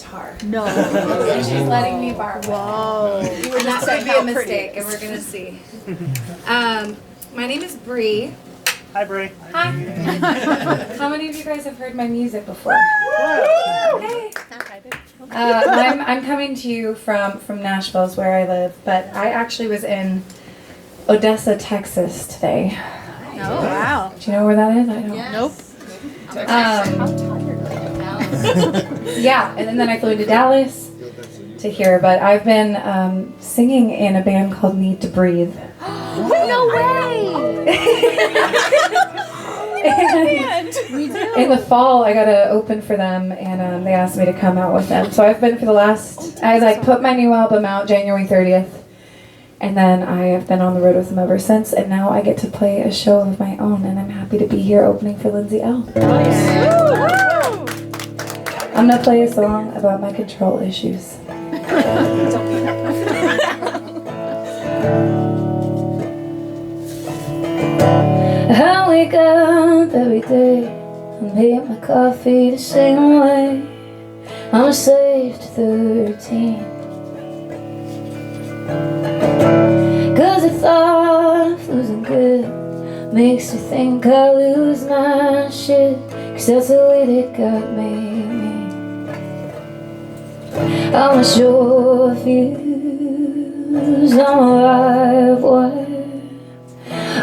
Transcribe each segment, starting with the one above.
guitar. No. And she's letting me borrow it. Whoa. And that could be a mistake, and we're going to see. My name is Bre. Hi, Bre. Hi. How many of you guys have heard my music before? Hey. I'm coming to you from Nashville, is where I live, but I actually was in Odessa, Texas today. Oh, wow. Do you know where that is? I don't. Yes. Nope. Yeah, and then I flew to Dallas to here, but I've been singing in a band called Need to Breathe. No way! In the fall, I got to open for them, and they asked me to come out with them. So I've been for the last, I put my new album out January 30th, and then I have been on the road with them ever since, and now I get to play a show of my own, and I'm happy to be here opening for Lindsay L. I'm going to play a song about my control issues. I wake up every day and make my coffee the same way. I'm a slave to the routine, 'cause the thought of losing good makes me think I lose my shit, 'cause that's the way that God made me. I'm a short fuse, I'm a live wire.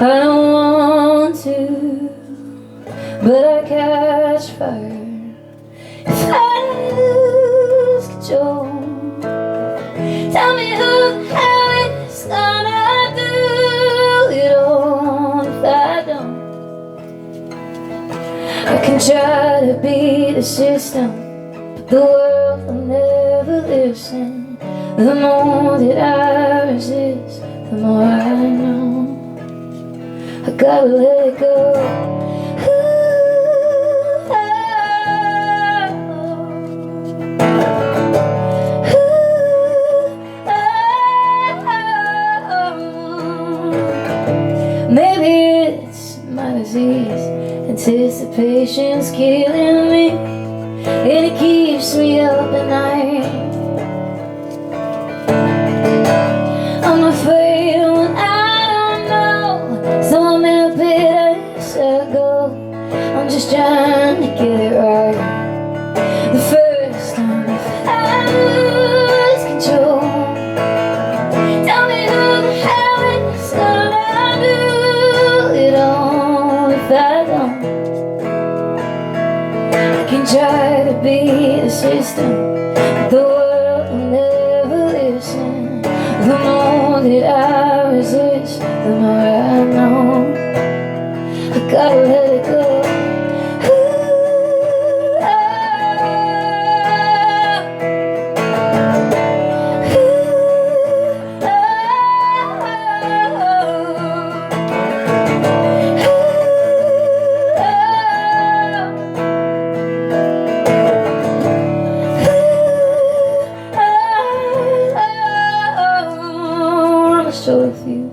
I don't want to, but I catch fire if I lose control. Tell me who the hell is gonna do it all if I don't. I can try to beat the system, but the world will never listen. The more that I resist, the more I know I gotta let it go. Maybe it's my disease, anticipation's killing me, and it keeps me up at night. I'm afraid when I don't know, so I'm in a pit I go. I'm just trying to get it right the first time. If I lose control, tell me who the hell is gonna do it all if I don't. I can try to beat the system, but the world will never listen. The more that I resist, the more I know I gotta let it go. I'm sure of you.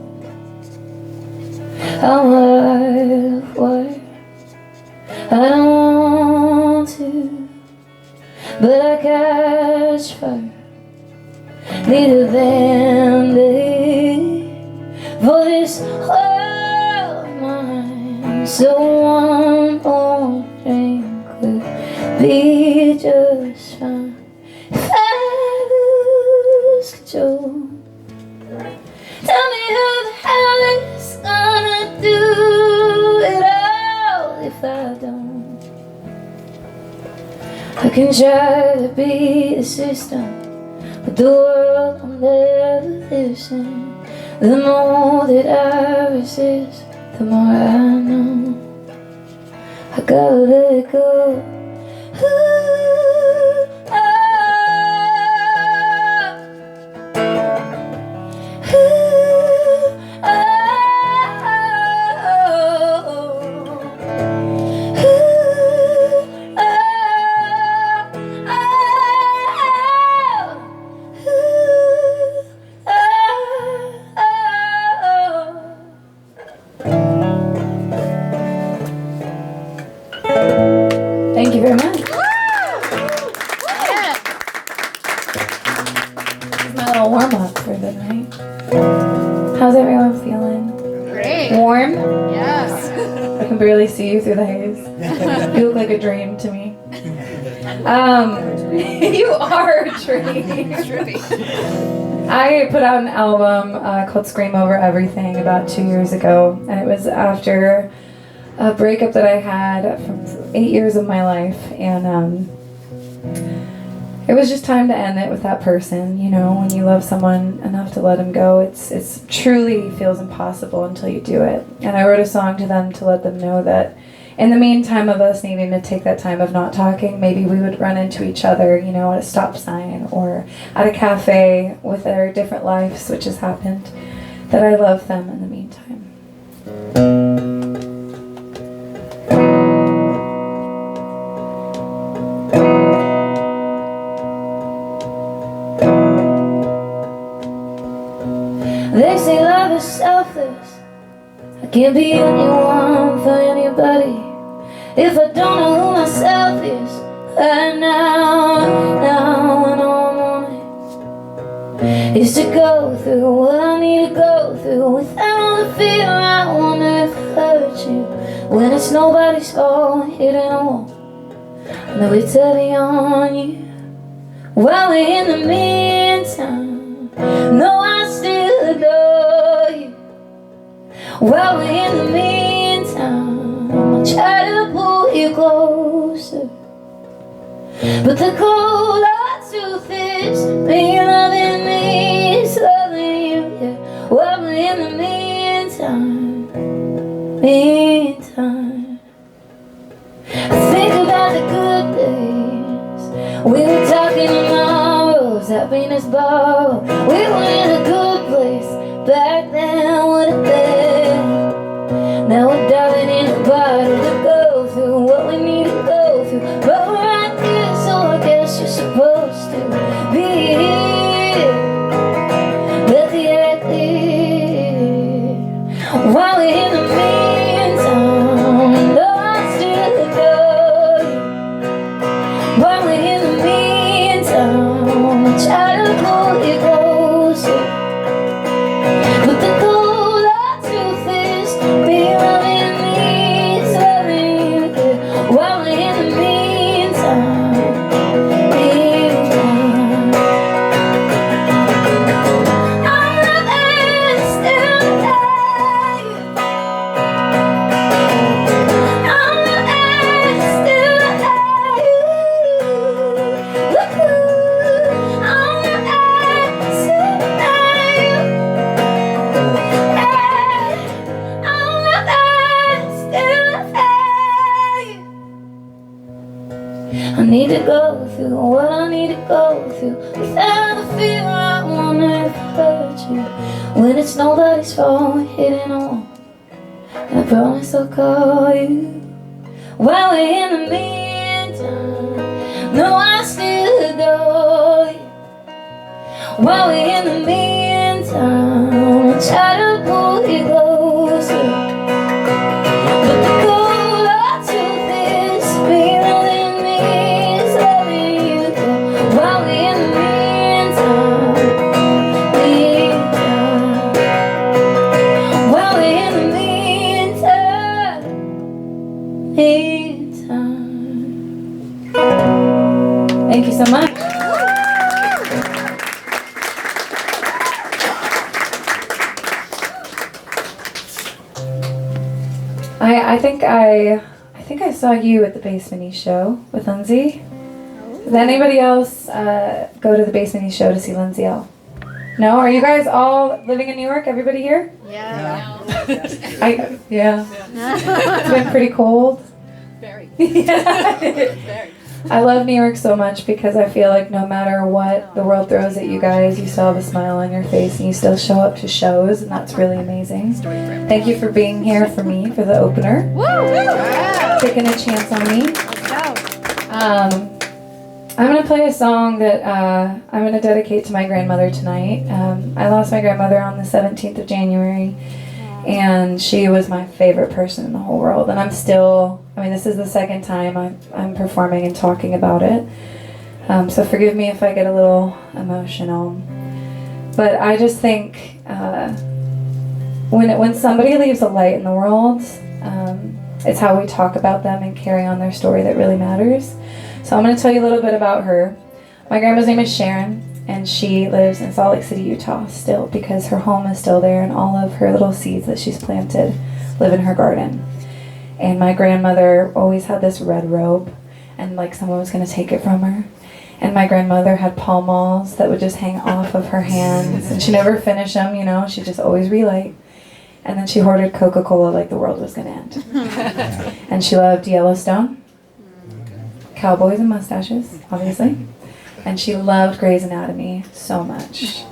I'm alive, why? I don't want to, but I catch fire. Need a band-aid for this world of mine. So one more drink could be just fine. If I lose control, tell me who the hell is gonna do it all if I don't. I can try to beat the system, but the world will never listen. The more that I resist, the more I know I gotta let it go. Thank you very much. little warm up for the night. How's everyone feeling? Great. Warm? Yes. I can barely see you through the haze. You look like a dream to me. You are a dream. I put out an album called Scream Over Everything about 2 years ago, and it was after a breakup that I had from 8 years of my life, and it was just time to end it with that person. You know, when you love someone enough to let them go, it's truly feels impossible until you do it. And I wrote a song to them to let them know that in the meantime of us needing to take that time of not talking, maybe we would run into each other, you know, at a stop sign or at a cafe with our different lives, which has happened, that I love them in the meantime. They say love is selfless. I can't be anyone for anybody if I don't know who myself is. And now and all morning is to go through what I need to go through without all the fear. I wonder if I hurt you when it's nobody's fault, hitting a wall. I know it's heavy on you. While we're in the meantime, no, I still adore you. While we're in the meantime, I'll try to pull you closer. But the cold truth is, me loving me is loving you, yeah. While we're in the meantime, I think about the good days. We were talking tomorrow's happiness bar. We were in a good place back then, would have been. Now we're diving in a bottle to go through what we need to go through. But we're right here, so I guess you're supposed to be here. Let the air clear. While we're in the meantime, no, I still adore you. While we're in the meantime, I try to pull you closer. But the cold truth is, be loving me is loving you, yeah. While we're in the meantime, I'm loving still at you. I'm loving still at you. I'm loving still at you. I need to go through what I need to go through without the fear. I wonder if I hurt you when it's nobody's fault, hitting on. I promise I'll call you while we're in the meantime. No, I still adore you. While we're in the meantime, I'll try to pull you closer. But the cold truth is, be loving me is loving you, yeah. While we're in the meantime, while we're in the meantime. Thank you so much. I think I saw you at the Basement East show with Lindsay. Did anybody else go to the Basement East show to see Lindsay L? No? Are you guys all living in New York? Everybody here? Yeah. Yeah. It's been pretty cold. Very. Yeah. Very. I love New York so much because I feel like no matter what the world throws at you guys, you still have a smile on your face and you still show up to shows, and that's really amazing. Thank you for being here for me for the opener. Woo! Yeah. Taking a chance on me. Let's go. I'm going to play a song that I'm going to dedicate to my grandmother tonight. I lost my grandmother on the 17th of January, and she was my favorite person in the whole world. And this is the second time I'm performing and talking about it. So forgive me if I get a little emotional. But I just think when somebody leaves a light in the world, it's how we talk about them and carry on their story that really matters. So I'm going to tell you a little bit about her. My grandma's name is Sharon, and she lives in Salt Lake City, Utah still, because her home is still there and all of her little seeds that she's planted live in her garden. And my grandmother always had this red robe, and like someone was going to take it from her. And my grandmother had Pall Malls that would just hang off of her hands, and she never finished them, you know, she just always relight. And then she hoarded Coca-Cola like the world was going to end. And she loved Yellowstone, cowboys and mustaches, obviously. And she loved Grey's Anatomy so much.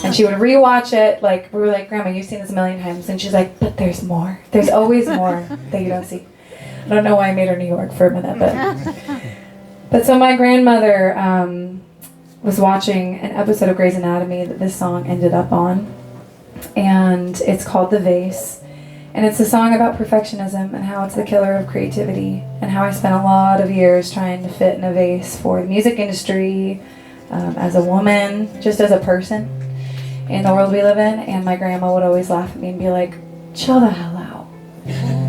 And she would rewatch it, like, we were like, Grandma, you've seen this a million times. And she's like, but there's more. There's always more that you don't see. I don't know why I made her New York for a minute, but so my grandmother was watching an episode of Grey's Anatomy that this song ended up on. And it's called The Vase. And it's a song about perfectionism and how it's the killer of creativity, and how I spent a lot of years trying to fit in a vase for the music industry, as a woman, just as a person in the world we live in. And my grandma would always laugh at me and be like, chill the hell out.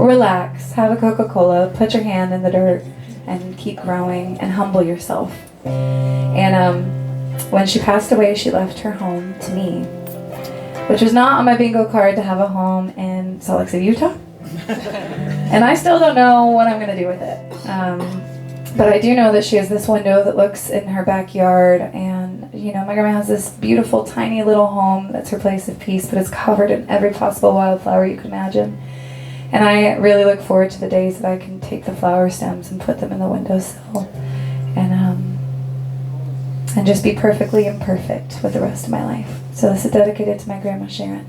Relax, have a Coca-Cola, put your hand in the dirt, and keep growing and humble yourself. And when she passed away, she left her home to me, which was not on my bingo card to have a home in Salt Lake City, Utah. And I still don't know what I'm going to do with it. But I do know that she has this window that looks in her backyard, and, you know, my grandma has this beautiful, tiny little home that's her place of peace, but it's covered in every possible wildflower you can imagine. And I really look forward to the days that I can take the flower stems and put them in the windowsill, and just be perfectly imperfect with the rest of my life. So this is dedicated to my grandma Sharon.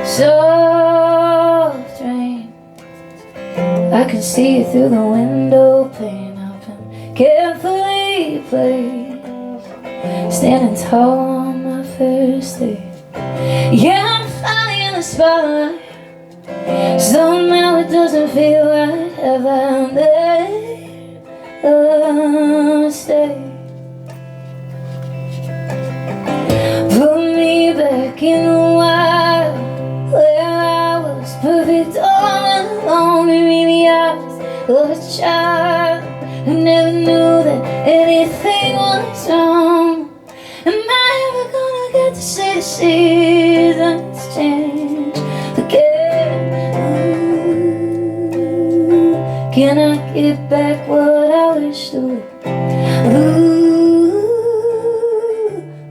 Soft rain, I can see you through the window pane. I've been carefully placed, standing tall on my first day. Yeah, I'm finally in the spotlight. Somehow it doesn't feel right. Have I made a mistake? Put me back in the wild, where I was perfect all along. Give me the eyes of a child who never knew that anything was wrong. Am I ever gonna get to see the seasons change again? Ooh, can I get back what I wish to? Ooh,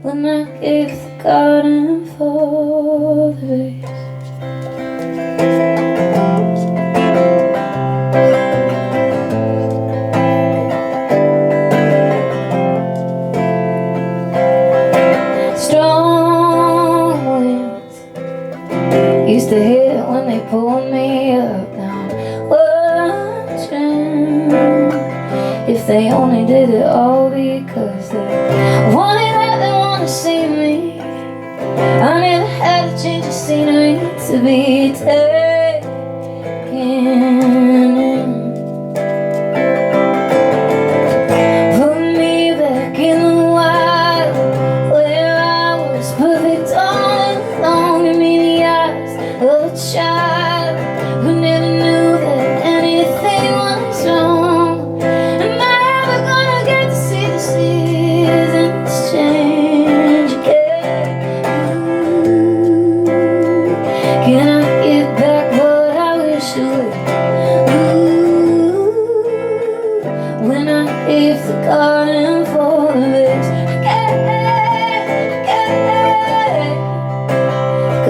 when I gave the garden for the vase. Used to hit when they pulled me up. Now watching if they only did it all because they wanted that, they want to see me. I never had to change the scenery to be taken in. Put me back in the wild, where I was perfect all along. Give me the eyes of a child who never knew that anything was wrong. Am I ever gonna get to see the seasons change again? Ooh, can I get back what I wish I would? Ooh, when I gave the garden for the vase.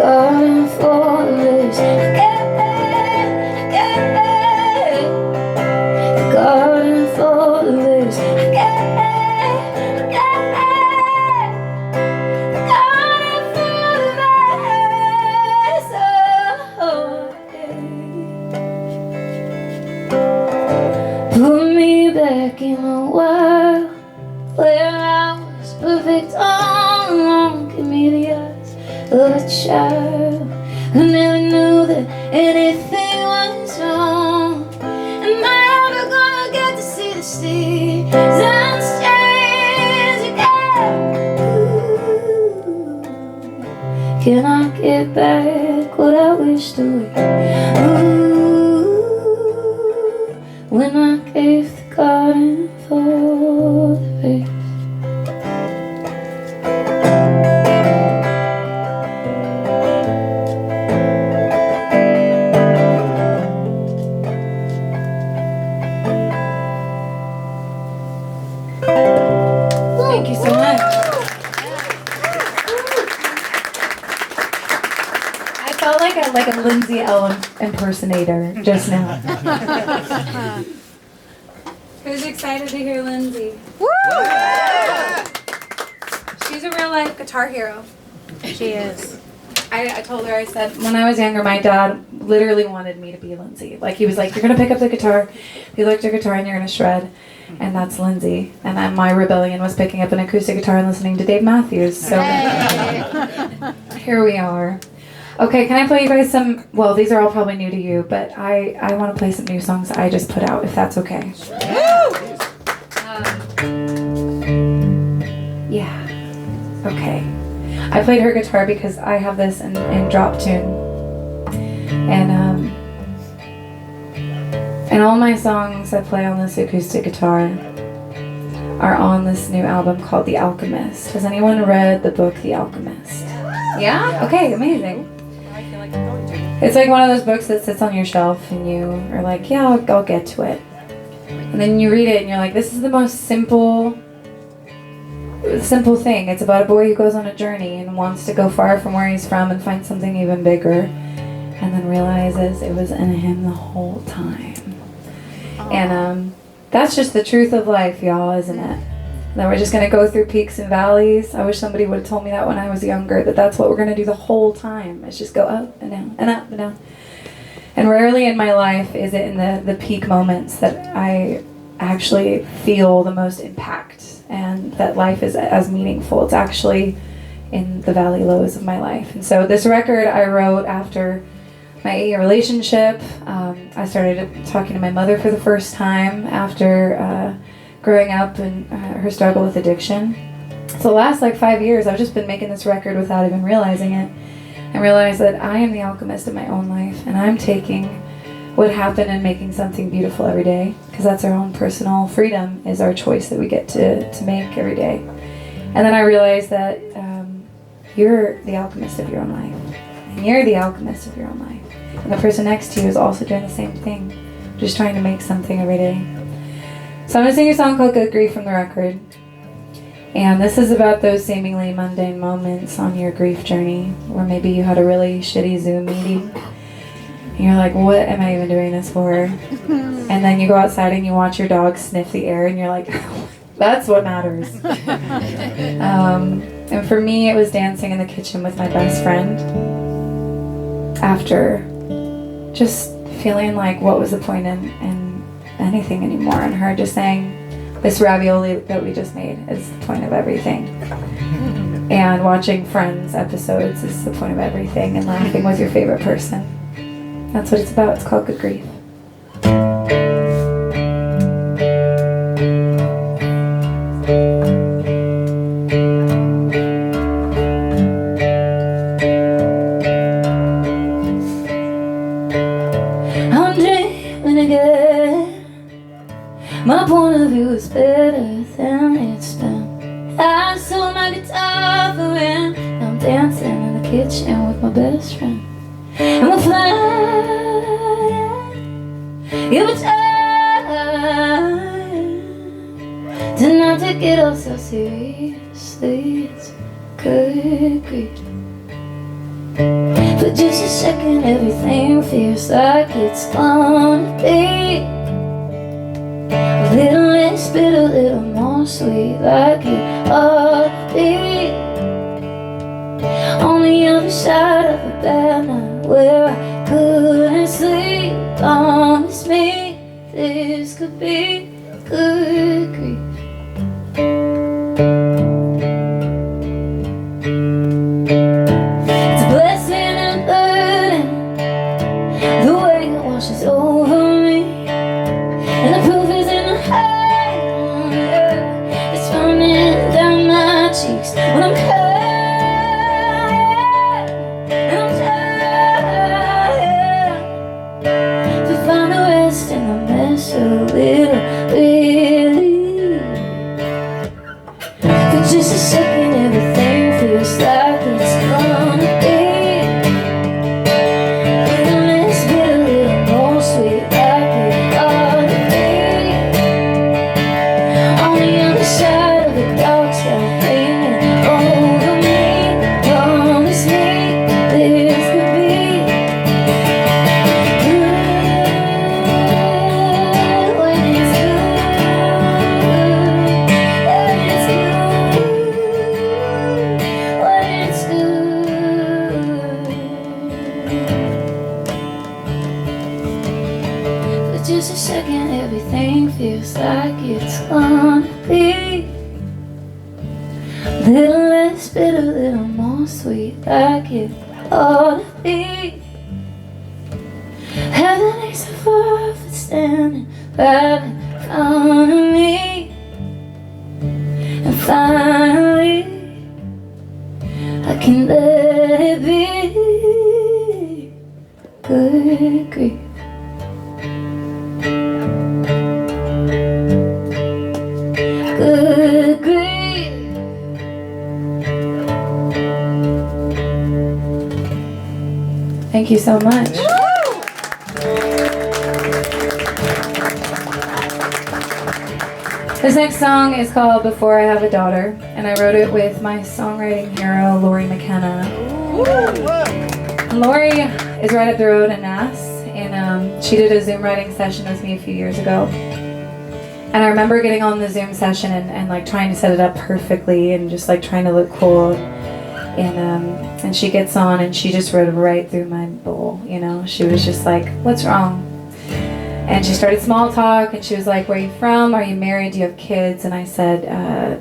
Garden for the vase. Garden for the vase. Garden for the vase. Put me back in the wild, where I was perfect all along. Give me the eyes of a child who never knew that anything was wrong. Am I ever gonna get to see the seasons change again? Ooh, can I get back what I wished away? Ooh, when I gave the garden for the vase. Thank you so much. I felt like a Lindsay Ellen impersonator just now. Who's excited to hear Lindsay? Woo! She's a real life guitar hero. She is. I told her, I said, when I was younger, my dad literally wanted me to be Lindsay. Like, he was like, you're going to pick up the guitar, you lift your guitar, and you're going to shred. And that's Lindsay. And then my rebellion was picking up an acoustic guitar and listening to Dave Matthews. So here we are. Okay, can I play you guys some, well, these are all probably new to you, but I want to play some new songs that I just put out, if that's okay. Yeah. Okay. I played her guitar because I have this in drop tune. And all my songs I play on this acoustic guitar are on this new album called The Alchemist. Has anyone read the book The Alchemist? Yeah? Okay, amazing. It's like one of those books that sits on your shelf and you are like, yeah, I'll get to it. And then you read it and you're like, this is the most simple thing. It's about a boy who goes on a journey and wants to go far from where he's from and find something even bigger, and then realizes it was in him the whole time. And that's just the truth of life, y'all, isn't it? That we're just going to go through peaks and valleys. I wish somebody would have told me that when I was younger, that that's what we're going to do the whole time. It's just go up and down and up and down. And rarely in my life is it in the peak moments that I actually feel the most impact and that life is as meaningful. It's actually in the valley lows of my life. And so this record I wrote after my 8-year relationship. I started talking to my mother for the first time after growing up and her struggle with addiction. So the last 5 years I've just been making this record without even realizing it, and realized that I am the alchemist of my own life, and I'm taking what happened and making something beautiful every day, because that's our own personal freedom, is our choice that we get to make every day. And then I realized that you're the alchemist of your own life, and you're the alchemist of your own life, and the person next to you is also doing the same thing, just trying to make something every day. So I'm going to sing a song called Good Grief from the record. And this is about those seemingly mundane moments on your grief journey where maybe you had a really shitty Zoom meeting. And you're like, what am I even doing this for? And then you go outside and you watch your dog sniff the air and you're like, that's what matters. And for me, it was dancing in the kitchen with my best friend after just feeling like, what was the point in anything anymore, and her just saying, this ravioli that we just made is the point of everything, and watching Friends episodes is the point of everything, and laughing with your favorite person. That's what it's about. It's called Good Grief. I'm dreaming again. My point of view is better than it's been. I sold my guitar for rent. I'm dancing in the kitchen with my best friend. And we're flying. You were trying to not take it all so seriously. It's good grief. For just a second, everything feels like it's gonna be a little less bitter, a little more sweet, like it ought to be. On the other side of a bad night where I couldn't sleep, promise me this could be good grief. It's a blessing and a burden more sweet like you ought to be. Heaven is so far from standing right in front of me. And finally I can let it be. Good grief. Good grief. Thank you so much. This next song is called Before I Have a Daughter, and I wrote it with my songwriting hero, Bre McKenna. Lori is right up the road in Nass, and she did a Zoom writing session with me a few years ago. And I remember getting on the Zoom session and like trying to set it up perfectly and just like trying to look cool. And she gets on and she just rode right through my bowl, you know. She was just like, "What's wrong?" And she started small talk and she was like, "Where are you from? Are you married? Do you have kids?" And I said,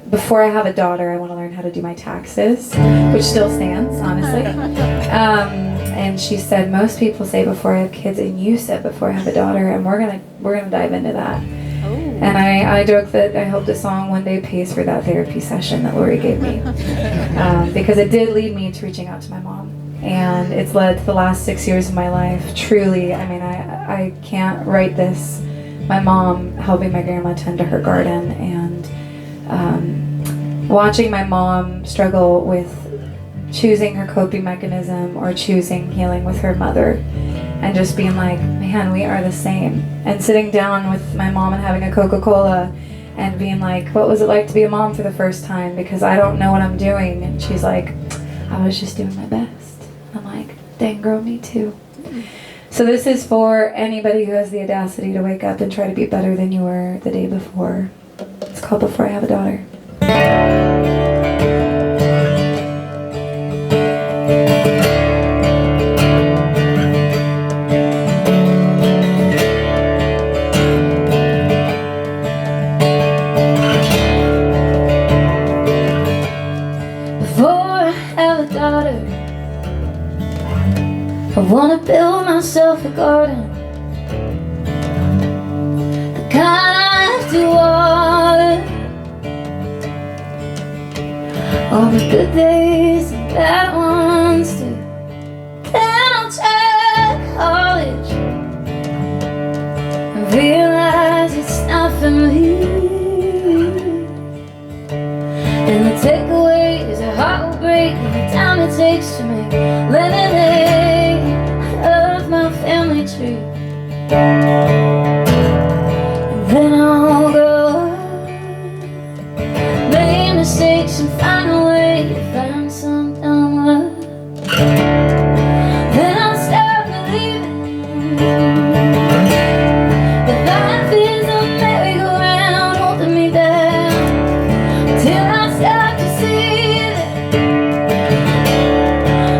"Before I have a daughter, I want to learn how to do my taxes," which still stands, honestly. And she said, "Most people say before I have kids, and you said before I have a daughter, and we're gonna dive into that." And I joke that I hope the song one day pays for that therapy session that Lori gave me, because it did lead me to reaching out to my mom. And it's led to the last 6 years of my life. Truly, I mean, I can't write this. My mom helping my grandma tend to her garden, and watching my mom struggle with choosing her coping mechanism or choosing healing with her mother, and just being like, man, we are the same. And sitting down with my mom and having a Coca-Cola and being like, what was it like to be a mom for the first time? Because I don't know what I'm doing. And she's like, I was just doing my best. I'm like, dang girl, me too. So this is for anybody who has the audacity to wake up and try to be better than you were the day before. It's called Before I Have a Daughter. I wanna build myself a garden, the kind I have to water, all the good days and bad ones too. Then I'll try college and realize it's not for me. And the takeaways, a heart will break every time it takes to make lemonade of my family tree. And then I'll grow up, make mistakes and find a way to find some dumb love. Then I'll start believing that life is a merry-go-round holding me down, till I start to see that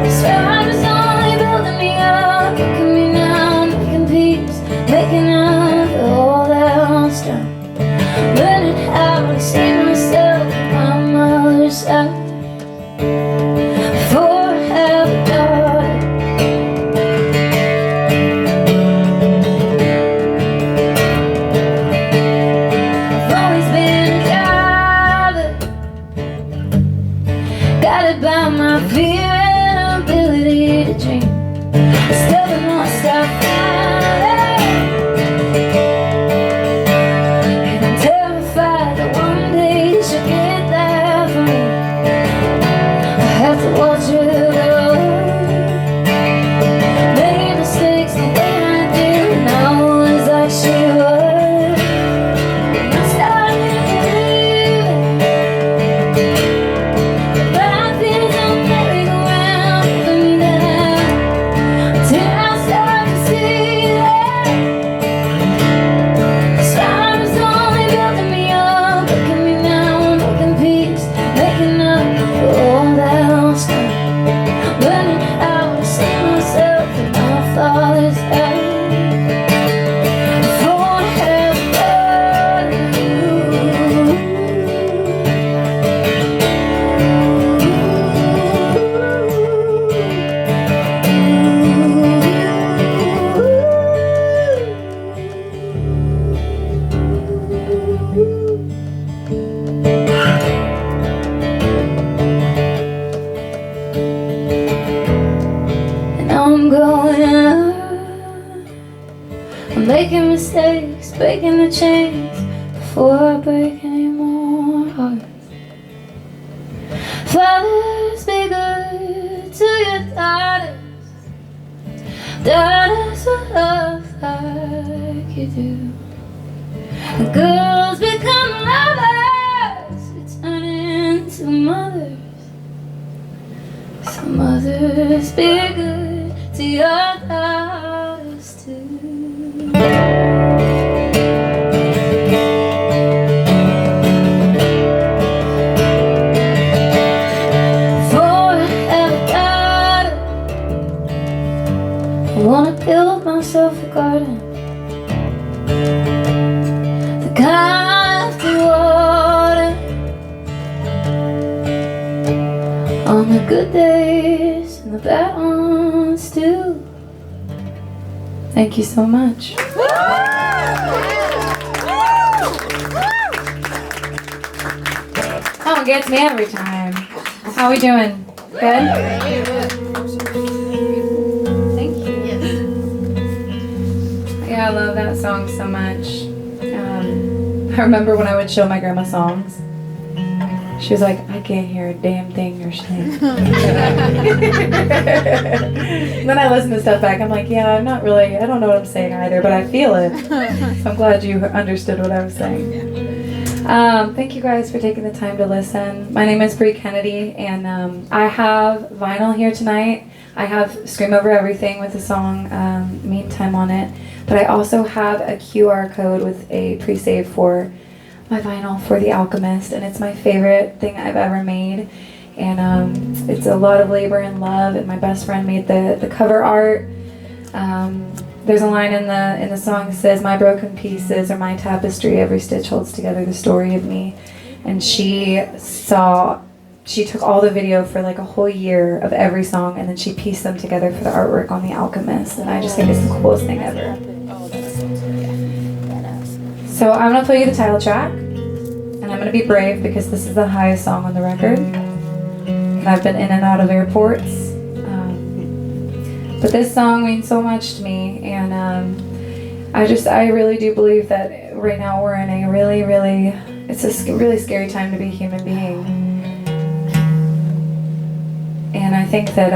this ride is only building me up, picking me now, making peace, making up for all that lost time, learning how to see myself on my other side. Before I have a daughter, I've always been a driver, guided by my fear and ability to dream. Stubborn won't stop fighting, and I'm terrified that one day she'll get there for me. I have to watch her grow, make mistakes the way I did when I was like she was. And I started believing life is a merry-go-round for me now, till I start to see that this ride is only building me up, picking me now, making peace, making up for all that lost time, I'm growing up. I'm making mistakes, breaking the chains before I break any more hearts. Fathers, be good to your daughters. Daughters will love like you do. And girls become lovers who turn into mothers. So mothers, be good to your daughters too. I wanna build myself a garden, the kind to water on the good days and the bad ones too. Thank you so much. Oh, it gets me every time. How are we doing? Good? Yeah, I love that song so much. I remember when I would show my grandma songs, she was like, I can't hear a damn thing you're saying. Then I listen to stuff back, I'm like, yeah, I don't know what I'm saying either, but I feel it. So I'm glad you understood what I was saying. Thank you guys for taking the time to listen. My name is Bre Kennedy, and I have vinyl here tonight. I have Scream Over Everything with the song Meantime on it, but I also have a QR code with a pre-save for my vinyl for The Alchemist, and it's my favorite thing I've ever made. And it's a lot of labor and love, and my best friend made the cover art. There's a line in the song that says, "My broken pieces are my tapestry, every stitch holds together the story of me." And she took all the video for like a whole year of every song, and then she pieced them together for the artwork on The Alchemist, and I just think it's the coolest thing ever. So I'm going to play you the title track, and I'm going to be brave because this is the highest song on the record, and I've been in and out of airports. But this song means so much to me, and I really do believe that right now we're in a really really scary time to be a human being. And I think that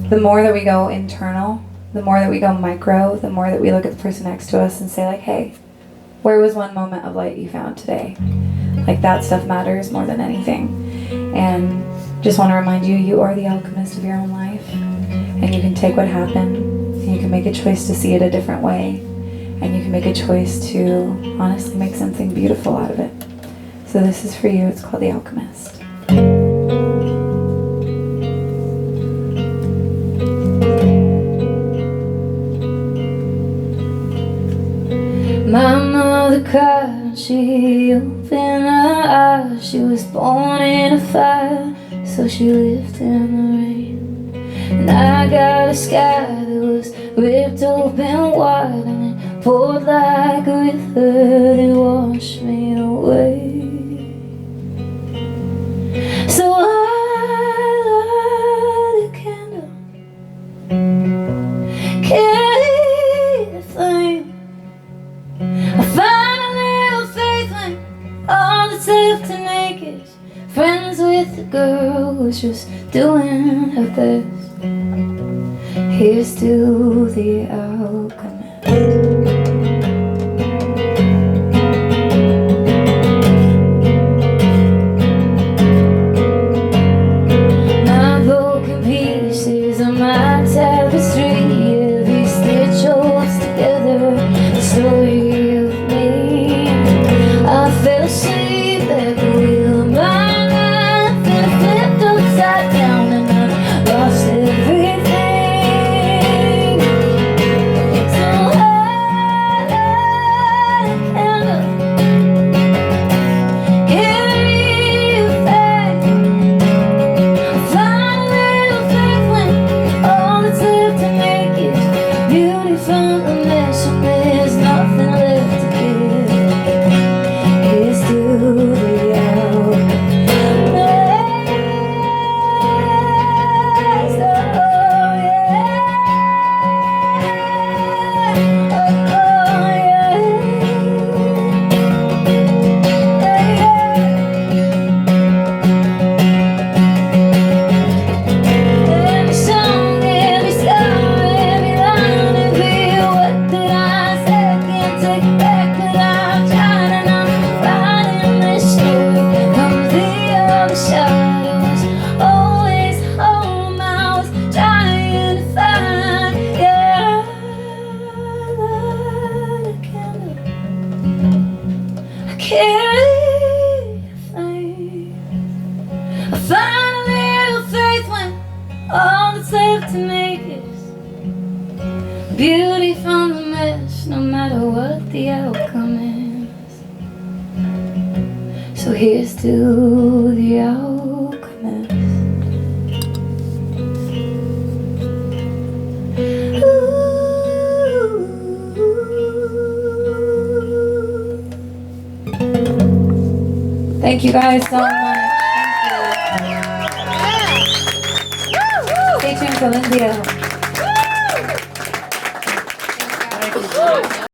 the more that we go internal, the more that we go micro, the more that we look at the person next to us and say like, hey, where was one moment of light you found today? Like, that stuff matters more than anything. And just want to remind you, you are the alchemist of your own life. And you can take what happened, and you can make a choice to see it a different way. And you can make a choice to honestly make something beautiful out of it. So this is for you. It's called The Alchemist. My mother cried, she opened her eyes. She was born in a fire, so she lived in the rain. And I got a sky that was ripped open wide, and it poured like a river that washed me away. So I light a candle, carry the flame. I find a little faith when all that's left to make is friends with the girl who's just doing her best. Here's to the alchemist. My broken pieces are my tapestry, every stitch holds together the story of me. I fell asleep at the wheel of my life, and I flipped upside down, and I lost everything. So I find a little faith when all that's left to make is beauty from the mess, no matter what the outcome is. So here's to the alchemist. Thank you guys so much. Thank you. Stay tuned for Lindsay. Thank you.